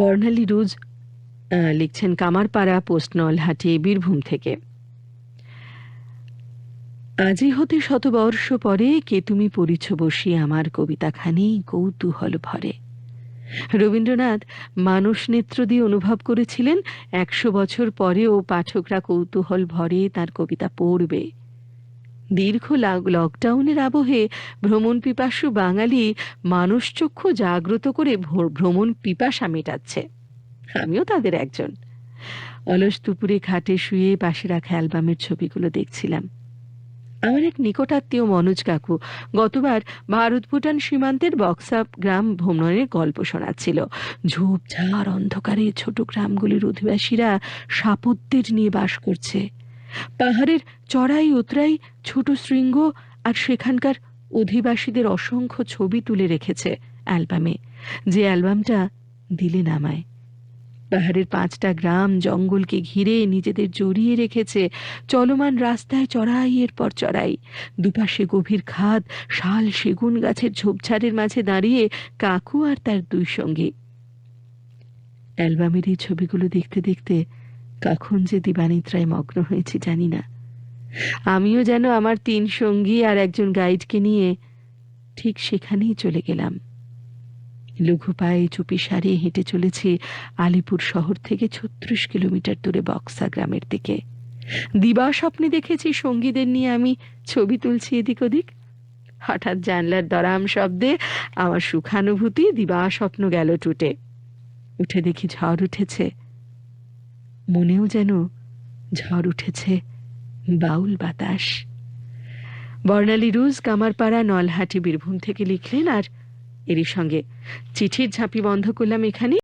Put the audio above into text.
বর্ণালী রোজ লিখছেন কামারপাড়া, পোস্ট নলহাটি, বীরভূম থেকে। আজি হতে শতবর্ষ পরে কে তুমি পড়িছ বসি আমার কবিতাখানি কৌতূহল ভরে। রবীন্দ্রনাথ মানুষ নেত্র দিয়ে অনুভব করেছিলেন 100 বছর পরেও পাঠকরা কৌতূহল ভরে তার কবিতা পড়বে। দীর্ঘ লকডাউনের আবহে ভ্রমণ পিপাসু বাঙালি মানুষচক্ষু জাগ্রত করে ভ্রমণ পিপাসা মেটাচ্ছে। আমিও তাদের একজন। অলস দুপুরে খাটে শুয়ে পাশে রাখা অ্যালবামের ছবিগুলো দেখছিলাম। আমার এক নিকটাত্মীয় মনোজ কাকু গতবার ভারত ভুটান সীমান্তের বক্সা গ্রাম ভ্রমণের গল্প শোনাচ্ছিল। ঝোপঝাড় অন্ধকারে ছোট গ্রামগুলির অধিবাসীরা সাপত্যের নিয়ে বাস করছে। পাহাড়ের চড়াই উতরাই ছোট শৃঙ্গ আর সেখানকার অধিবাসীদের অসংখ্য ছবি তুলে রেখেছে অ্যালবামে, যে অ্যালবামটা দিলে নামায়। পাহাড়ের 5টা গ্রাম জঙ্গলকে ঘিরে নিজেদের জড়িয়ে রেখেছে। চলমান রাস্তায় চড়াইয়ের পর চড়াই, দুপাশে গভীর খাদ, শাল সেগুন গাছের ঝোপঝাড়ের মাঝে দাঁড়িয়ে কাকু আর তার 2 সঙ্গী। অ্যালবামের এই ছবিগুলো দেখতে দেখতে কখন যে দিবানিদ্রায় মগ্ন হয়েছি জানি না। আমিও যেন আমার 3 সঙ্গী আর একজন গাইডকে নিয়ে ঠিক সেখানেই চলে গেলাম। লঘু পায়ে চুপি সারিয়ে হেঁটে চলেছি আলিপুর শহর থেকে 36 কিলোমিটার দূরে বক্সা গ্রামের দিকে। দিবা স্বপ্নে দেখেছি সঙ্গীদের নিয়ে আমি ছবি তুলছি এদিক ওদিক। হঠাৎ জানলার দরাম শব্দে আমার সুখানুভূতি দিবা স্বপ্ন গেল টুটে। উঠে দেখি ঝড় উঠেছে, মনেও যেন ঝড় উঠেছে, বাউল বাতাস। বর্ণালী রোজ কামারপাড়া, নলহাটি, বীরভূম থেকে লিখলেন। আর এরই সঙ্গে চিঠির ঝাঁপি বন্ধ করলাম এখানে।